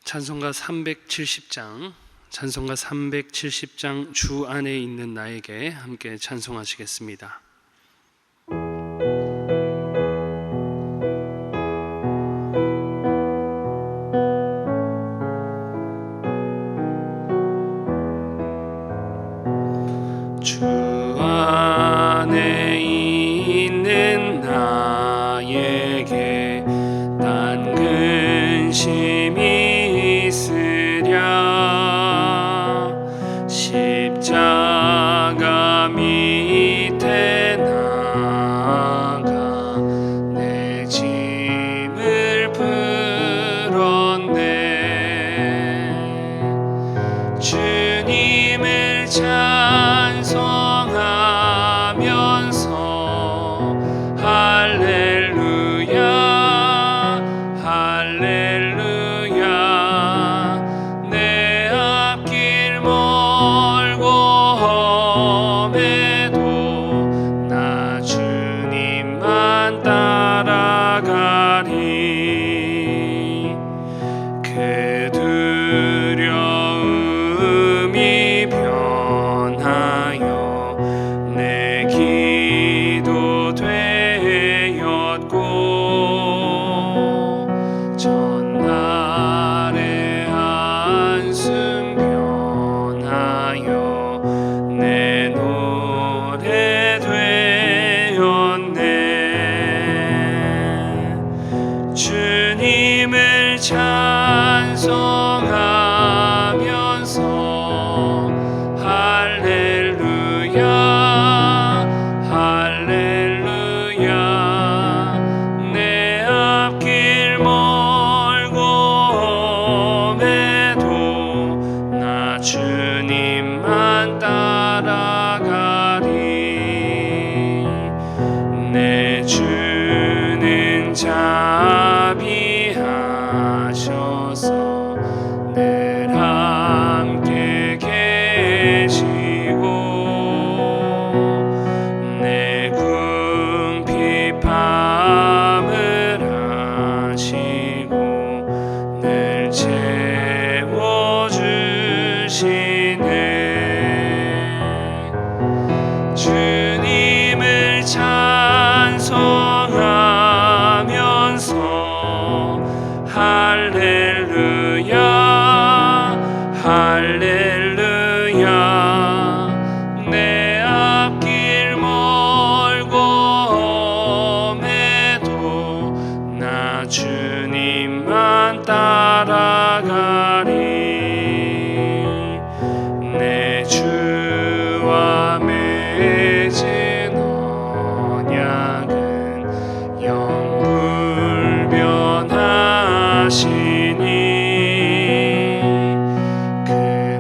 찬송가 370장 주 안에 있는 나에게 함께 찬송하시겠습니다. 주 안에 있는 나에게 난 근심이 있으랴. 십자가 밑에 나가 내 짐을 풀었네. 주님을 찬송하면서 할렐루야 할렐루야. 내 앞길 멀고 험해도 나 주님만 따라가리. 그 두려움이 변하여 내 기도 되었고 전날의 한숨 변하여 내 노래 되었네. 주님을 찬송하면서 할렐루야 할렐루야. 내 앞길 멀고 험해도 나 주님만 따라가리. 내 주는 자비하셔서 늘 함께 계시고 내 궁핍함을 아시고 늘 채워주시네. 주님을 찬송하면서 할렐루야 할렐루야. 내 앞길 멀고 험해도 나 주님만 따라가리. 내 주와 맺은 언약은 영불변하시니 그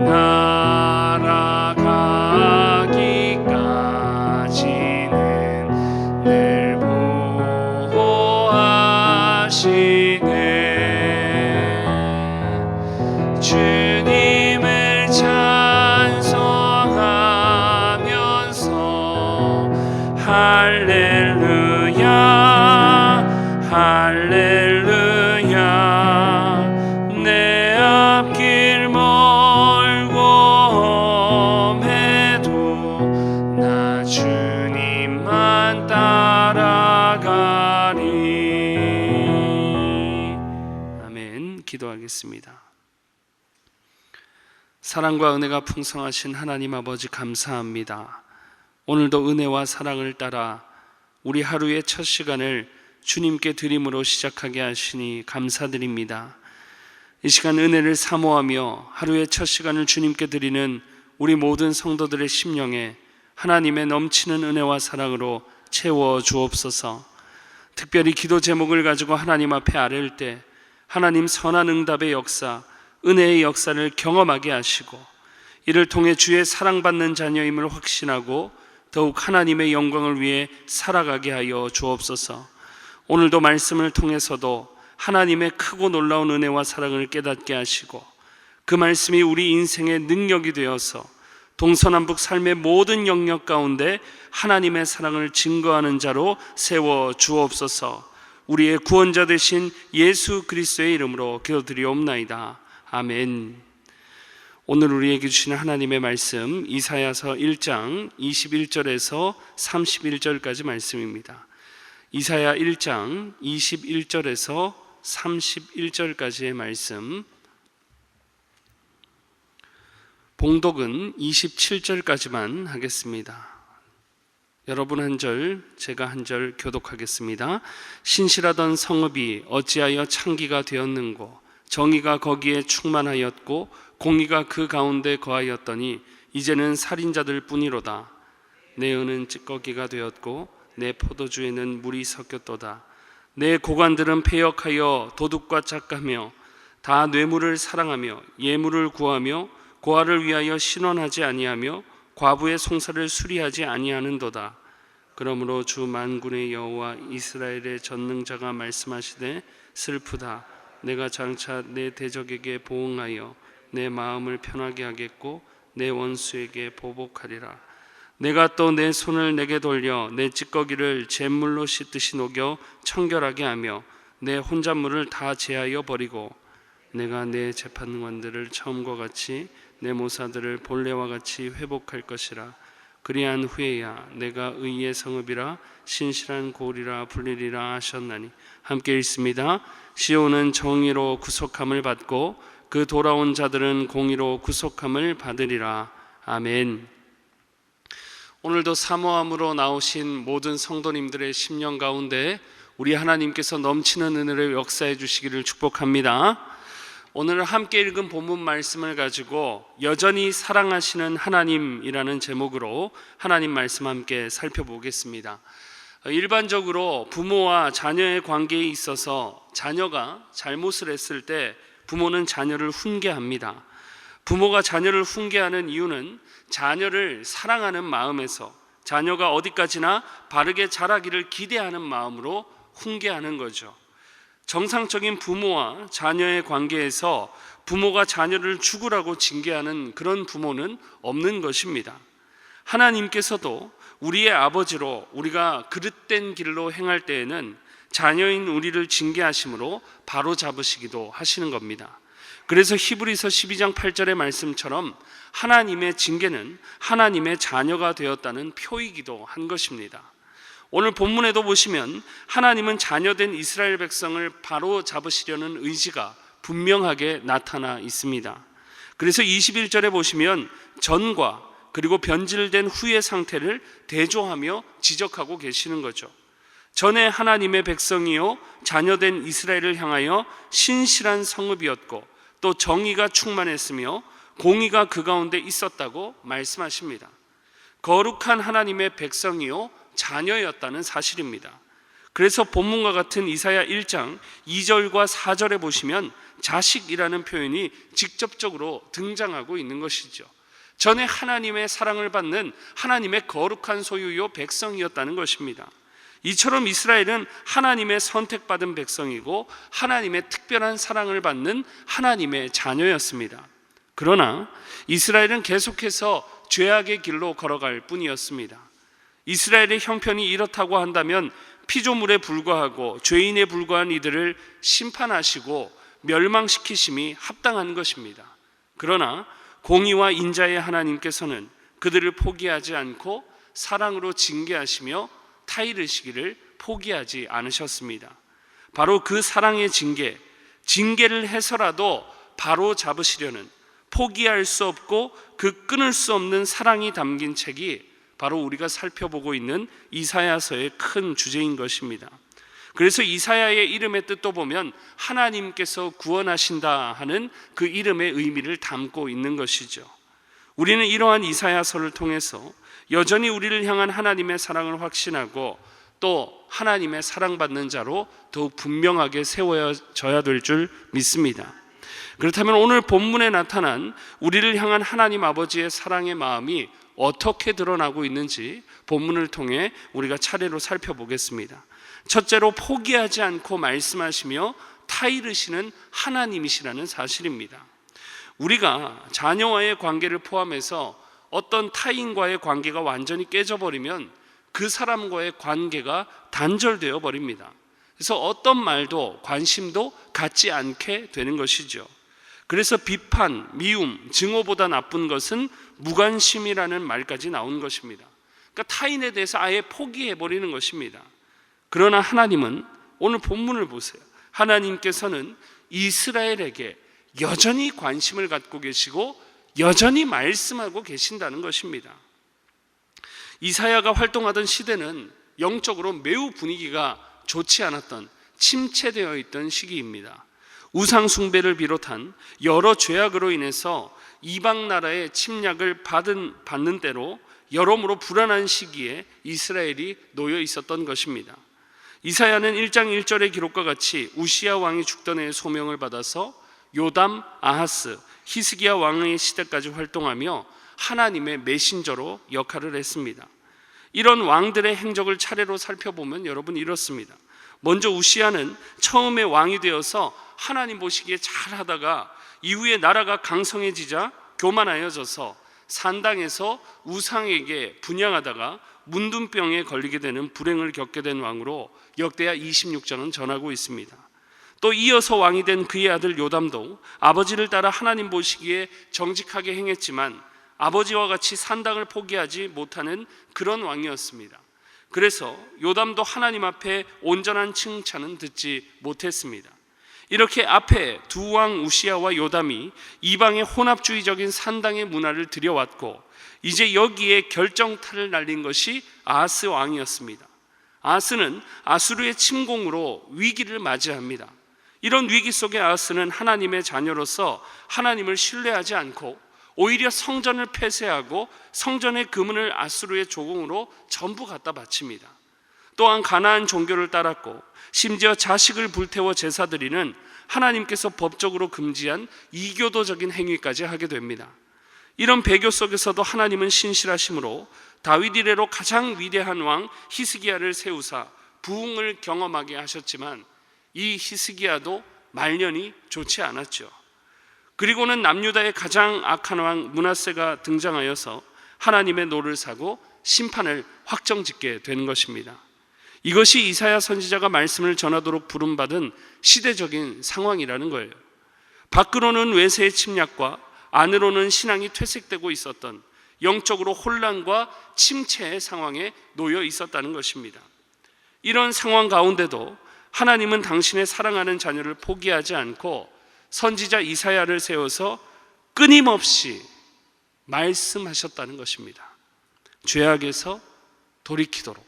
나라 가기까지는 늘 보호하시네. 주님을 찬송하면서 할렐루야 할렐루야. 내 앞길 멀고 험해도 나 주님만 따라가리. 아멘. 기도하겠습니다. 사랑과 은혜가 풍성하신 하나님 아버지 감사합니다. 오늘도 은혜와 사랑을 따라 우리 하루의 첫 시간을 주님께 드림으로 시작하게 하시니 감사드립니다. 이 시간 은혜를 사모하며 하루의 첫 시간을 주님께 드리는 우리 모든 성도들의 심령에 하나님의 넘치는 은혜와 사랑으로 채워 주옵소서. 특별히 기도 제목을 가지고 하나님 앞에 아뢰일 때 하나님 선한 응답의 역사, 은혜의 역사를 경험하게 하시고 이를 통해 주의 사랑받는 자녀임을 확신하고 더욱 하나님의 영광을 위해 살아가게 하여 주옵소서. 오늘도 말씀을 통해서도 하나님의 크고 놀라운 은혜와 사랑을 깨닫게 하시고 그 말씀이 우리 인생의 능력이 되어서 동서남북 삶의 모든 영역 가운데 하나님의 사랑을 증거하는 자로 세워 주옵소서. 우리의 구원자 되신 예수 그리스도의 이름으로 기도드리옵나이다. 아멘. 오늘 우리에게 주시는 하나님의 말씀 이사야서 1장 21절에서 31절까지 말씀입니다. 이사야 1장 21절에서 31절까지의 말씀, 봉독은 27절까지만 하겠습니다. 여러분 한 절, 제가 한 절 교독하겠습니다. 신실하던 성읍이 어찌하여 창기가 되었는고, 정의가 거기에 충만하였고 공의가 그 가운데 거하였더니 이제는 살인자들 뿐이로다. 내 은은 찌꺼기가 되었고 내 포도주에는 물이 섞였도다. 내 고관들은 패역하여 도둑과 짝하며 다 뇌물을 사랑하며 예물을 구하며 고아를 위하여 신원하지 아니하며 과부의 송사를 수리하지 아니하는도다. 그러므로 주 만군의 여호와 이스라엘의 전능자가 말씀하시되 슬프다. 내가 장차 내 대적에게 보응하여 내 마음을 편하게 하겠고 내 원수에게 보복하리라. 내가 또 내 손을 내게 돌려 내 찌꺼기를 잿물로 씻듯이 녹여 청결하게 하며 내 혼잣물을 다 제하여 버리고 내가 내 재판관들을 처음과 같이 내 모사들을 본래와 같이 회복할 것이라. 그리한 후에야 내가 의의 성읍이라 신실한 고리라 불리리라 하셨나니. 함께 읽습니다. 시온은 정의로 구속함을 받고 그 돌아온 자들은 공의로 구속함을 받으리라. 아멘. 오늘도 사모함으로 나오신 모든 성도님들의 심령 가운데 우리 하나님께서 넘치는 은혜를 역사해 주시기를 축복합니다. 오늘 함께 읽은 본문 말씀을 가지고 여전히 사랑하시는 하나님이라는 제목으로 하나님 말씀 함께 살펴보겠습니다. 일반적으로 부모와 자녀의 관계에 있어서 자녀가 잘못을 했을 때 부모는 자녀를 훈계합니다. 부모가 자녀를 훈계하는 이유는 자녀를 사랑하는 마음에서 자녀가 어디까지나 바르게 자라기를 기대하는 마음으로 훈계하는 거죠. 정상적인 부모와 자녀의 관계에서 부모가 자녀를 죽으라고 징계하는 그런 부모는 없는 것입니다. 하나님께서도 우리의 아버지로 우리가 그릇된 길로 행할 때에는 자녀인 우리를 징계하심으로 바로 잡으시기도 하시는 겁니다. 그래서 히브리서 12장 8절의 말씀처럼 하나님의 징계는 하나님의 자녀가 되었다는 표이기도 한 것입니다. 오늘 본문에도 보시면 하나님은 자녀된 이스라엘 백성을 바로 잡으시려는 의지가 분명하게 나타나 있습니다. 그래서 21절에 보시면 전과 그리고 변질된 후의 상태를 대조하며 지적하고 계시는 거죠. 전에 하나님의 백성이요 자녀된 이스라엘을 향하여 신실한 성읍이었고 또 정의가 충만했으며 공의가 그 가운데 있었다고 말씀하십니다. 거룩한 하나님의 백성이요 자녀였다는 사실입니다. 그래서 본문과 같은 이사야 1장 2절과 4절에 보시면 자식이라는 표현이 직접적으로 등장하고 있는 것이죠. 전에 하나님의 사랑을 받는 하나님의 거룩한 소유요 백성이었다는 것입니다. 이처럼 이스라엘은 하나님의 선택받은 백성이고 하나님의 특별한 사랑을 받는 하나님의 자녀였습니다. 그러나 이스라엘은 계속해서 죄악의 길로 걸어갈 뿐이었습니다. 이스라엘의 형편이 이렇다고 한다면 피조물에 불과하고 죄인에 불과한 이들을 심판하시고 멸망시키심이 합당한 것입니다. 그러나 공의와 인자의 하나님께서는 그들을 포기하지 않고 사랑으로 징계하시며 타이르시기를 포기하지 않으셨습니다. 바로 그 사랑의 징계를 해서라도 바로 잡으시려는 포기할 수 없고 그 끊을 수 없는 사랑이 담긴 책이 바로 우리가 살펴보고 있는 이사야서의 큰 주제인 것입니다. 그래서 이사야의 이름의 뜻도 보면 하나님께서 구원하신다 하는 그 이름의 의미를 담고 있는 것이죠. 우리는 이러한 이사야서를 통해서 여전히 우리를 향한 하나님의 사랑을 확신하고 또 하나님의 사랑받는 자로 더욱 분명하게 세워져야 될 줄 믿습니다. 그렇다면 오늘 본문에 나타난 우리를 향한 하나님 아버지의 사랑의 마음이 어떻게 드러나고 있는지 본문을 통해 우리가 차례로 살펴보겠습니다. 첫째로 포기하지 않고 말씀하시며 타이르시는 하나님이시라는 사실입니다. 우리가 자녀와의 관계를 포함해서 어떤 타인과의 관계가 완전히 깨져버리면 그 사람과의 관계가 단절되어 버립니다. 그래서 어떤 말도 관심도 갖지 않게 되는 것이죠. 그래서 비판, 미움, 증오보다 나쁜 것은 무관심이라는 말까지 나온 것입니다. 그러니까 타인에 대해서 아예 포기해버리는 것입니다. 그러나 하나님은 오늘 본문을 보세요. 하나님께서는 이스라엘에게 여전히 관심을 갖고 계시고 여전히 말씀하고 계신다는 것입니다. 이사야가 활동하던 시대는 영적으로 매우 분위기가 좋지 않았던, 침체되어 있던 시기입니다. 우상 숭배를 비롯한 여러 죄악으로 인해서 이방 나라의 침략을 받는 때로 여러모로 불안한 시기에 이스라엘이 놓여 있었던 것입니다. 이사야는 1장 1절의 기록과 같이 우시야 왕이 죽던 해에 소명을 받아서 요담, 아하스, 히스기야 왕의 시대까지 활동하며 하나님의 메신저로 역할을 했습니다. 이런 왕들의 행적을 차례로 살펴보면 여러분 이렇습니다. 먼저 우시야는 처음에 왕이 되어서 하나님 보시기에 잘하다가 이후에 나라가 강성해지자 교만하여져서 산당에서 우상에게 분향하다가 문둥병에 걸리게 되는 불행을 겪게 된 왕으로 역대하 26장은 전하고 있습니다. 또 이어서 왕이 된 그의 아들 요담도 아버지를 따라 하나님 보시기에 정직하게 행했지만 아버지와 같이 산당을 포기하지 못하는 그런 왕이었습니다. 그래서 요담도 하나님 앞에 온전한 칭찬은 듣지 못했습니다. 이렇게 앞에 두 왕 우시야와 요담이 이방의 혼합주의적인 산당의 문화를 들여왔고 이제 여기에 결정타를 날린 것이 아하스 왕이었습니다. 아하스는 아수르의 침공으로 위기를 맞이합니다. 이런 위기 속에 아하스는 하나님의 자녀로서 하나님을 신뢰하지 않고 오히려 성전을 폐쇄하고 성전의 금은을 아수르의 조공으로 전부 갖다 바칩니다. 또한 가나안 종교를 따랐고 심지어 자식을 불태워 제사 드리는 하나님께서 법적으로 금지한 이교도적인 행위까지 하게 됩니다. 이런 배교 속에서도 하나님은 신실하심으로 다윗 이래로 가장 위대한 왕 히스기야를 세우사 부흥을 경험하게 하셨지만 이 히스기야도 말년이 좋지 않았죠. 그리고는 남유다의 가장 악한 왕 므낫세가 등장하여서 하나님의 노를 사고 심판을 확정짓게 된 것입니다. 이것이 이사야 선지자가 말씀을 전하도록 부름받은 시대적인 상황이라는 거예요. 밖으로는 외세의 침략과 안으로는 신앙이 퇴색되고 있었던 영적으로 혼란과 침체의 상황에 놓여 있었다는 것입니다. 이런 상황 가운데도 하나님은 당신의 사랑하는 자녀를 포기하지 않고 선지자 이사야를 세워서 끊임없이 말씀하셨다는 것입니다. 죄악에서 돌이키도록.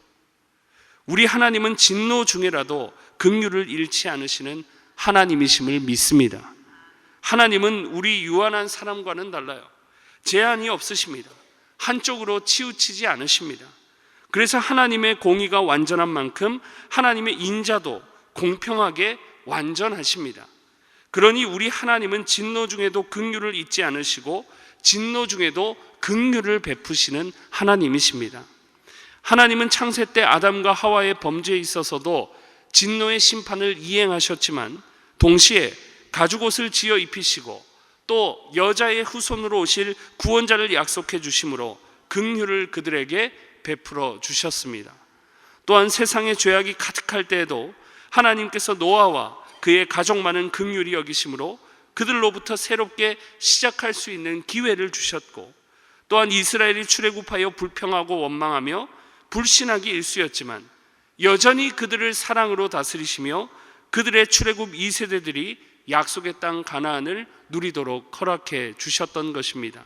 우리 하나님은 진노 중에라도 긍휼을 잃지 않으시는 하나님이심을 믿습니다. 하나님은 우리 유한한 사람과는 달라요. 제한이 없으십니다. 한쪽으로 치우치지 않으십니다. 그래서 하나님의 공의가 완전한 만큼 하나님의 인자도 공평하게 완전하십니다. 그러니 우리 하나님은 진노 중에도 긍휼을 잊지 않으시고 진노 중에도 긍휼을 베푸시는 하나님이십니다. 하나님은 창세 때 아담과 하와의 범죄에 있어서도 진노의 심판을 이행하셨지만 동시에 가죽옷을 지어 입히시고 또 여자의 후손으로 오실 구원자를 약속해 주심으로 긍휼을 그들에게 베풀어 주셨습니다. 또한 세상의 죄악이 가득할 때에도 하나님께서 노아와 그의 가족만은 긍휼히 여기심으로 그들로부터 새롭게 시작할 수 있는 기회를 주셨고 또한 이스라엘이 출애굽하여 불평하고 원망하며 불신하기 일쑤였지만 여전히 그들을 사랑으로 다스리시며 그들의 출애굽 2세대들이 약속의 땅 가나안을 누리도록 허락해 주셨던 것입니다.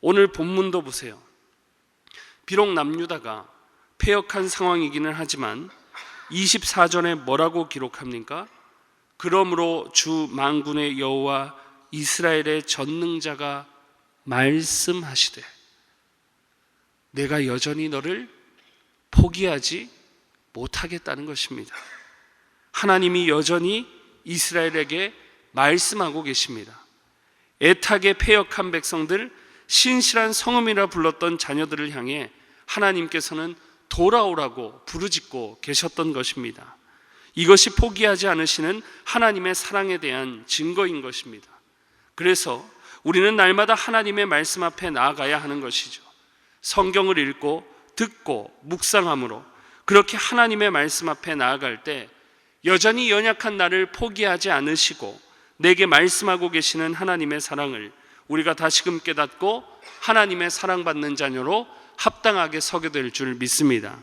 오늘 본문도 보세요. 비록 남유다가 패역한 상황이기는 하지만 24절에 뭐라고 기록합니까? 그러므로 주 만군의 여호와 이스라엘의 전능자가 말씀하시되 내가 여전히 너를 포기하지 못하겠다는 것입니다. 하나님이 여전히 이스라엘에게 말씀하고 계십니다. 애타게 패역한 백성들, 신실한 성읍이라 불렀던 자녀들을 향해 하나님께서는 돌아오라고 부르짖고 계셨던 것입니다. 이것이 포기하지 않으시는 하나님의 사랑에 대한 증거인 것입니다. 그래서 우리는 날마다 하나님의 말씀 앞에 나아가야 하는 것이죠. 성경을 읽고 듣고 묵상함으로 그렇게 하나님의 말씀 앞에 나아갈 때 여전히 연약한 나를 포기하지 않으시고 내게 말씀하고 계시는 하나님의 사랑을 우리가 다시금 깨닫고 하나님의 사랑받는 자녀로 합당하게 서게 될 줄 믿습니다.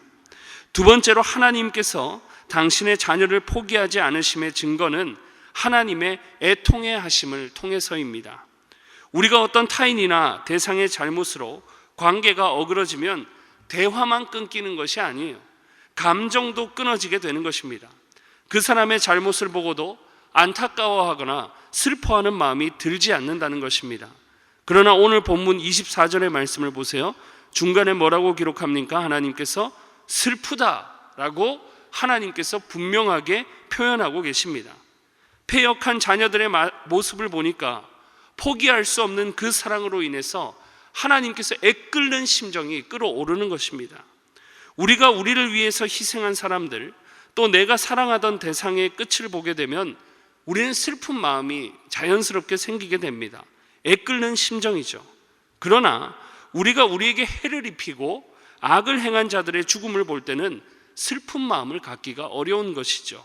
두 번째로, 하나님께서 당신의 자녀를 포기하지 않으심의 증거는 하나님의 애통해 하심을 통해서입니다. 우리가 어떤 타인이나 대상의 잘못으로 관계가 어그러지면 대화만 끊기는 것이 아니에요. 감정도 끊어지게 되는 것입니다. 그 사람의 잘못을 보고도 안타까워하거나 슬퍼하는 마음이 들지 않는다는 것입니다. 그러나 오늘 본문 24절의 말씀을 보세요. 중간에 뭐라고 기록합니까? 하나님께서 슬프다라고 하나님께서 분명하게 표현하고 계십니다. 패역한 자녀들의 모습을 보니까 포기할 수 없는 그 사랑으로 인해서 하나님께서 애끓는 심정이 끓어오르는 것입니다. 우리가 우리를 위해서 희생한 사람들, 또 내가 사랑하던 대상의 끝을 보게 되면 우리는 슬픈 마음이 자연스럽게 생기게 됩니다. 애끓는 심정이죠. 그러나 우리가 우리에게 해를 입히고 악을 행한 자들의 죽음을 볼 때는 슬픈 마음을 갖기가 어려운 것이죠.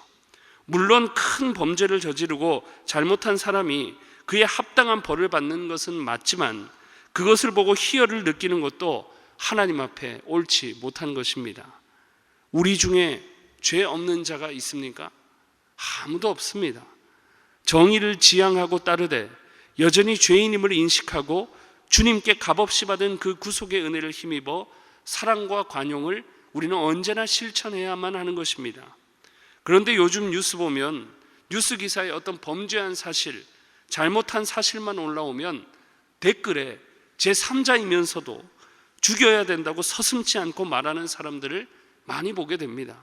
물론 큰 범죄를 저지르고 잘못한 사람이 그에 합당한 벌을 받는 것은 맞지만 그것을 보고 희열을 느끼는 것도 하나님 앞에 옳지 못한 것입니다. 우리 중에 죄 없는 자가 있습니까? 아무도 없습니다. 정의를 지향하고 따르되 여전히 죄인임을 인식하고 주님께 값없이 받은 그 구속의 은혜를 힘입어 사랑과 관용을 우리는 언제나 실천해야만 하는 것입니다. 그런데 요즘 뉴스 보면 뉴스 기사에 어떤 범죄한 사실, 잘못한 사실만 올라오면 댓글에 제3자이면서도 죽여야 된다고 서슴지 않고 말하는 사람들을 많이 보게 됩니다.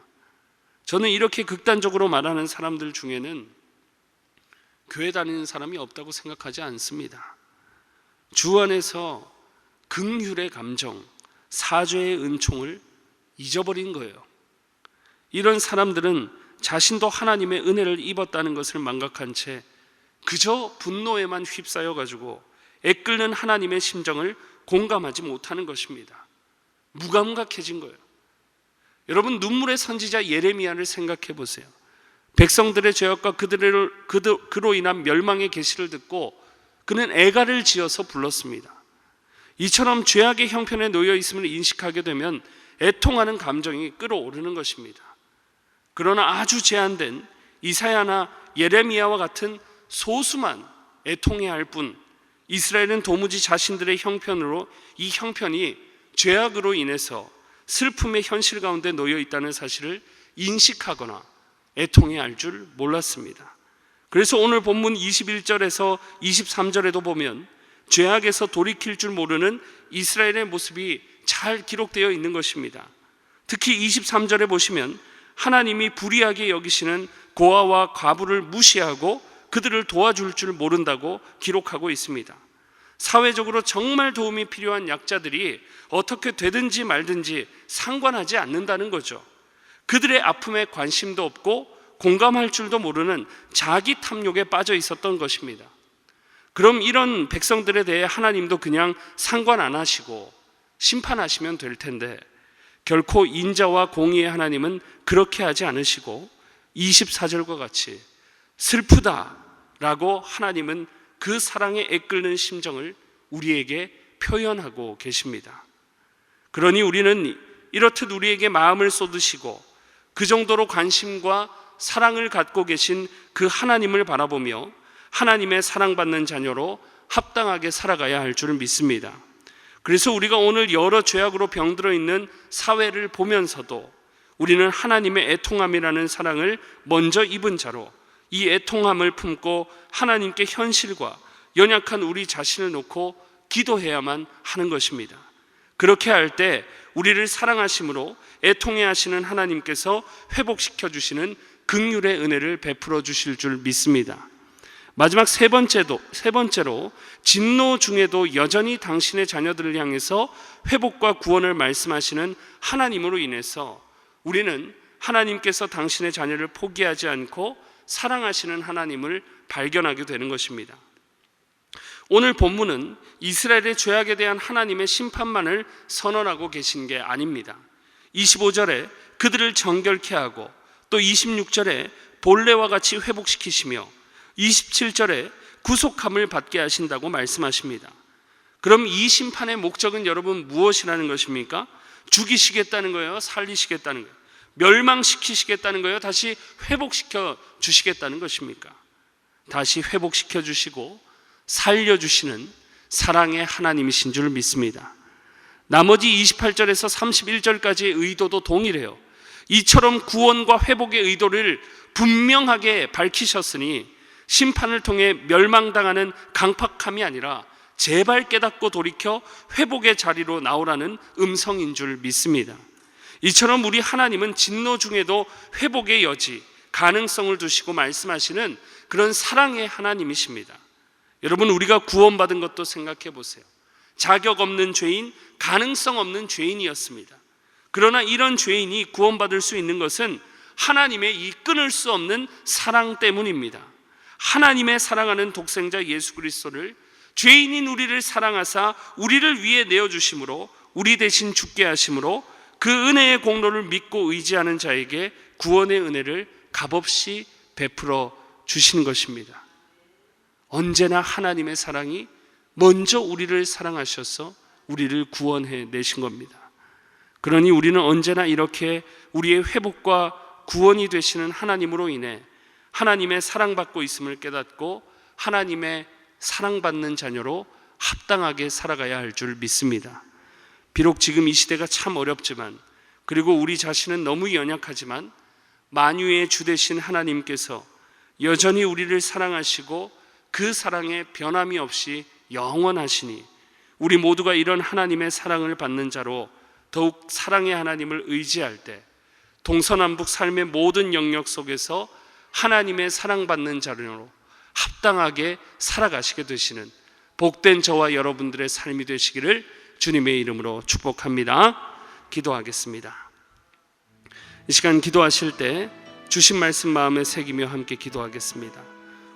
저는 이렇게 극단적으로 말하는 사람들 중에는 교회 다니는 사람이 없다고 생각하지 않습니다. 주 안에서 긍휼의 감정, 사죄의 은총을 잊어버린 거예요. 이런 사람들은 자신도 하나님의 은혜를 입었다는 것을 망각한 채 그저 분노에만 휩싸여 가지고 애끓는 하나님의 심정을 공감하지 못하는 것입니다. 무감각해진 거예요. 여러분, 눈물의 선지자 예레미야를 생각해 보세요. 백성들의 죄악과 그로 인한 멸망의 계시를 듣고 그는 애가를 지어서 불렀습니다. 이처럼 죄악의 형편에 놓여 있음을 인식하게 되면 애통하는 감정이 끓어오르는 것입니다. 그러나 아주 제한된 이사야나 예레미야와 같은 소수만 애통해야 할 뿐, 이스라엘은 도무지 자신들의 형편으로 이 형편이 죄악으로 인해서 슬픔의 현실 가운데 놓여 있다는 사실을 인식하거나 애통해야 할 줄 몰랐습니다. 그래서 오늘 본문 21절에서 23절에도 보면 죄악에서 돌이킬 줄 모르는 이스라엘의 모습이 잘 기록되어 있는 것입니다. 특히 23절에 보시면 하나님이 불의하게 여기시는 고아와 과부를 무시하고 그들을 도와줄 줄 모른다고 기록하고 있습니다. 사회적으로 정말 도움이 필요한 약자들이 어떻게 되든지 말든지 상관하지 않는다는 거죠. 그들의 아픔에 관심도 없고 공감할 줄도 모르는 자기 탐욕에 빠져 있었던 것입니다. 그럼 이런 백성들에 대해 하나님도 그냥 상관 안 하시고 심판하시면 될 텐데, 결코 인자와 공의의 하나님은 그렇게 하지 않으시고 24절과 같이 슬프다라고 하나님은 그 사랑에 애끓는 심정을 우리에게 표현하고 계십니다. 그러니 우리는 이렇듯 우리에게 마음을 쏟으시고 그 정도로 관심과 사랑을 갖고 계신 그 하나님을 바라보며 하나님의 사랑받는 자녀로 합당하게 살아가야 할 줄 믿습니다. 그래서 우리가 오늘 여러 죄악으로 병들어 있는 사회를 보면서도 우리는 하나님의 애통함이라는 사랑을 먼저 입은 자로 이 애통함을 품고 하나님께 현실과 연약한 우리 자신을 놓고 기도해야만 하는 것입니다. 그렇게 할 때 우리를 사랑하심으로 애통해 하시는 하나님께서 회복시켜 주시는 긍휼의 은혜를 베풀어 주실 줄 믿습니다. 마지막 세 번째로 진노 중에도 여전히 당신의 자녀들을 향해서 회복과 구원을 말씀하시는 하나님으로 인해서 우리는 하나님께서 당신의 자녀를 포기하지 않고 사랑하시는 하나님을 발견하게 되는 것입니다. 오늘 본문은 이스라엘의 죄악에 대한 하나님의 심판만을 선언하고 계신 게 아닙니다. 25절에 그들을 정결케 하고 또 26절에 본래와 같이 회복시키시며 27절에 구속함을 받게 하신다고 말씀하십니다. 그럼 이 심판의 목적은 여러분 무엇이라는 것입니까? 죽이시겠다는 거예요? 살리시겠다는 거예요? 멸망시키시겠다는 거예요? 다시 회복시켜 주시겠다는 것입니까? 다시 회복시켜 주시고 살려주시는 사랑의 하나님이신 줄 믿습니다. 나머지 28절에서 31절까지의 의도도 동일해요. 이처럼 구원과 회복의 의도를 분명하게 밝히셨으니 심판을 통해 멸망당하는 강팍함이 아니라 제발 깨닫고 돌이켜 회복의 자리로 나오라는 음성인 줄 믿습니다. 이처럼 우리 하나님은 진노 중에도 회복의 여지, 가능성을 두시고 말씀하시는 그런 사랑의 하나님이십니다. 여러분, 우리가 구원받은 것도 생각해 보세요. 자격 없는 죄인, 가능성 없는 죄인이었습니다. 그러나 이런 죄인이 구원받을 수 있는 것은 하나님의 이 끊을 수 없는 사랑 때문입니다. 하나님의 사랑하는 독생자 예수 그리스도를 죄인인 우리를 사랑하사 우리를 위해 내어주심으로, 우리 대신 죽게 하심으로 그 은혜의 공로를 믿고 의지하는 자에게 구원의 은혜를 값없이 베풀어 주신 것입니다. 언제나 하나님의 사랑이 먼저 우리를 사랑하셔서 우리를 구원해 내신 겁니다. 그러니 우리는 언제나 이렇게 우리의 회복과 구원이 되시는 하나님으로 인해 하나님의 사랑받고 있음을 깨닫고 하나님의 사랑받는 자녀로 합당하게 살아가야 할 줄 믿습니다. 비록 지금 이 시대가 참 어렵지만, 그리고 우리 자신은 너무 연약하지만 만유의 주 되신 하나님께서 여전히 우리를 사랑하시고 그 사랑에 변함이 없이 영원하시니 우리 모두가 이런 하나님의 사랑을 받는 자로 더욱 사랑의 하나님을 의지할 때 동서남북 삶의 모든 영역 속에서 하나님의 사랑받는 자로 합당하게 살아가시게 되시는 복된 저와 여러분들의 삶이 되시기를 주님의 이름으로 축복합니다. 기도하겠습니다. 이 시간 기도하실 때 주신 말씀 마음에 새기며 함께 기도하겠습니다.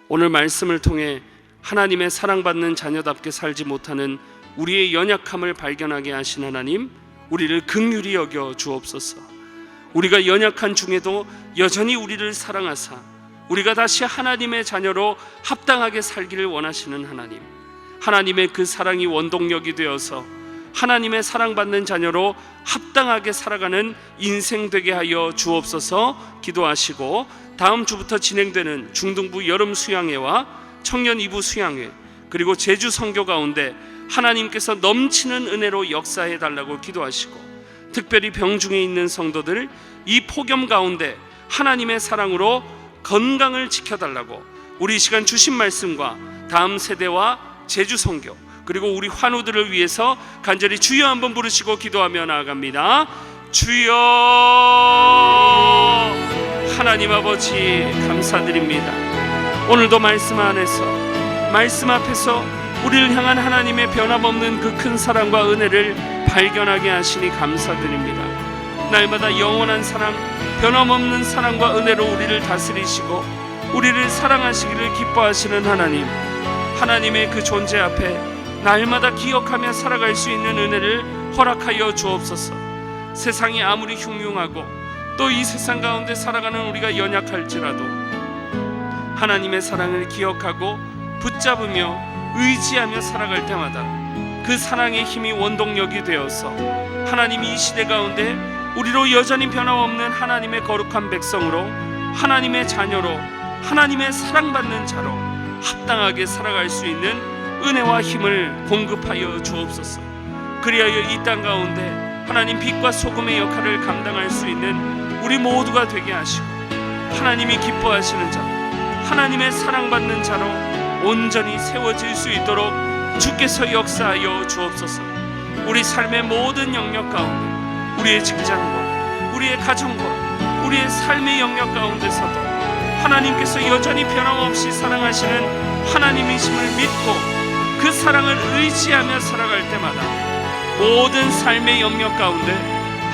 오늘 말씀을 통해 하나님의 사랑받는 자녀답게 살지 못하는 우리의 연약함을 발견하게 하신 하나님, 우리를 긍휼히 여겨 주옵소서. 우리가 연약한 중에도 여전히 우리를 사랑하사 우리가 다시 하나님의 자녀로 합당하게 살기를 원하시는 하나님, 하나님의 그 사랑이 원동력이 되어서 하나님의 사랑받는 자녀로 합당하게 살아가는 인생 되게 하여 주옵소서. 기도하시고 다음 주부터 진행되는 중등부 여름 수양회와 청년 2부 수양회, 그리고 제주 선교 가운데 하나님께서 넘치는 은혜로 역사해 달라고 기도하시고, 특별히 병중에 있는 성도들 이 폭염 가운데 하나님의 사랑으로 건강을 지켜달라고, 우리 시간 주신 말씀과 다음 세대와 제주 선교, 그리고 우리 환우들을 위해서 간절히 주여 한번 부르시고 기도하며 나아갑니다. 주여. 하나님 아버지 감사드립니다. 오늘도 말씀 안에서, 말씀 앞에서 우리를 향한 하나님의 변함없는 그 큰 사랑과 은혜를 발견하게 하시니 감사드립니다. 날마다 영원한 사랑, 변함없는 사랑과 은혜로 우리를 다스리시고 우리를 사랑하시기를 기뻐하시는 하나님, 하나님의 그 존재 앞에 날마다 기억하며 살아갈 수 있는 은혜를 허락하여 주옵소서. 세상이 아무리 흉흉하고 또 이 세상 가운데 살아가는 우리가 연약할지라도 하나님의 사랑을 기억하고 붙잡으며 의지하며 살아갈 때마다 그 사랑의 힘이 원동력이 되어서 하나님이 이 시대 가운데 우리로 여전히 변함없는 하나님의 거룩한 백성으로, 하나님의 자녀로, 하나님의 사랑받는 자로 합당하게 살아갈 수 있는 은혜와 힘을 공급하여 주옵소서. 그리하여 이 땅 가운데 하나님 빛과 소금의 역할을 감당할 수 있는 우리 모두가 되게 하시고, 하나님이 기뻐하시는 자로, 하나님의 사랑받는 자로 온전히 세워질 수 있도록 주께서 역사하여 주옵소서. 우리 삶의 모든 영역 가운데, 우리의 직장과 우리의 가정과 우리의 삶의 영역 가운데서도 하나님께서 여전히 변함없이 사랑하시는 하나님이심을 믿고 그 사랑을 의지하며 살아갈 때마다 모든 삶의 영역 가운데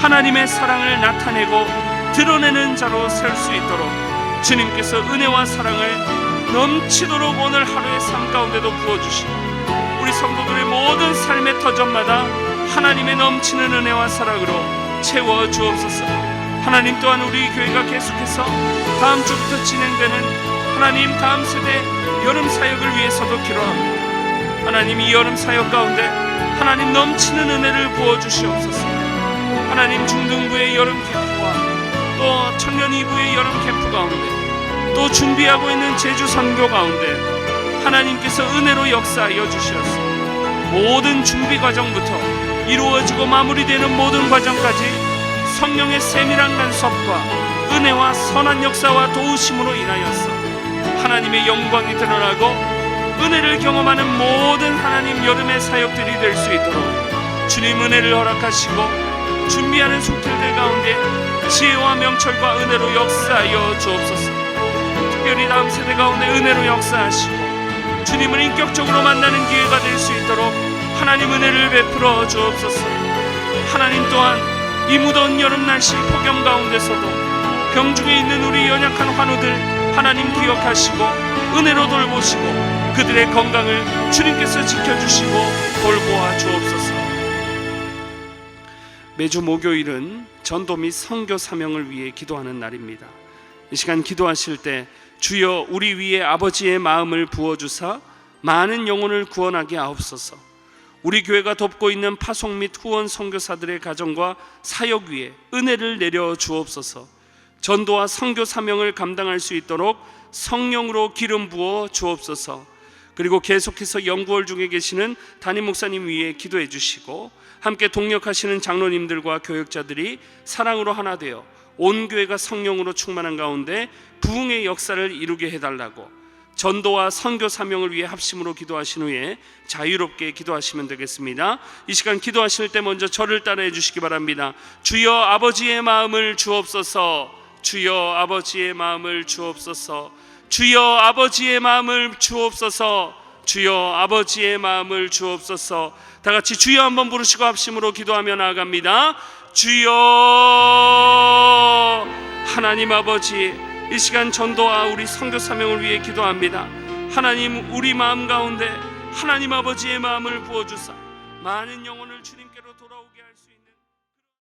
하나님의 사랑을 나타내고 드러내는 자로 살 수 있도록 주님께서 은혜와 사랑을 넘치도록 오늘 하루의 삶 가운데도 부어주시고, 우리 성도들의 모든 삶의 터전마다 하나님의 넘치는 은혜와 사랑으로 채워 주옵소서. 하나님 또한 우리 교회가 계속해서 다음 주부터 진행되는 하나님, 다음 세대 여름 사역을 위해서도 기도합니다. 하나님, 이 여름 사역 가운데 하나님 넘치는 은혜를 부어주시옵소서. 하나님, 중등부의 여름 캠프와 또 청년 2부의 여름 캠프 가운데 또 준비하고 있는 제주 선교 가운데 하나님께서 은혜로 역사하여 주시옵소서. 모든 준비 과정부터 이루어지고 마무리되는 모든 과정까지 성령의 세밀한 간섭과 은혜와 선한 역사와 도우심으로 인하여서 하나님의 영광이 드러나고 은혜를 경험하는 모든 하나님 여름의 사역들이 될 수 있도록 주님 은혜를 허락하시고 준비하는 손길들 가운데 지혜와 명철과 은혜로 역사하여 주옵소서. 특별히 다음 세대 가운데 은혜로 역사하시고 주님을 인격적으로 만나는 기회가 될 수 있도록 하나님 은혜를 베풀어 주옵소서. 하나님 또한 이 무더운 여름 날씨 폭염 가운데서도 병중에 있는 우리 연약한 환우들 하나님 기억하시고 은혜로 돌보시고 그들의 건강을 주님께서 지켜주시고 돌보아 주옵소서. 매주 목요일은 전도 및 선교 사명을 위해 기도하는 날입니다. 이 시간 기도하실 때 주여 우리 위에 아버지의 마음을 부어주사 많은 영혼을 구원하게 하옵소서. 우리 교회가 돕고 있는 파송 및 후원 선교사들의 가정과 사역 위에 은혜를 내려 주옵소서. 전도와 선교 사명을 감당할 수 있도록 성령으로 기름 부어 주옵소서. 그리고 계속해서 연구월 중에 계시는 담임 목사님 위에 기도해 주시고 함께 동역하시는 장로님들과 교역자들이 사랑으로 하나 되어 온 교회가 성령으로 충만한 가운데 부흥의 역사를 이루게 해달라고 전도와 선교 사명을 위해 합심으로 기도하신 후에 자유롭게 기도하시면 되겠습니다. 이 시간 기도하실 때 먼저 저를 따라해 주시기 바랍니다. 주여 아버지의 마음을 주옵소서. 주여 아버지의 마음을 주옵소서. 주여 아버지의 마음을 주옵소서. 주여 아버지의 마음을 주옵소서. 다 같이 주여 한번 부르시고 합심으로 기도하며 나아갑니다. 주여. 하나님 아버지, 이 시간 전도와 우리 선교 사명을 위해 기도합니다. 하나님, 우리 마음 가운데 하나님 아버지의 마음을 부어주사 많은 영혼을 주님께로 돌아오게 할 수 있는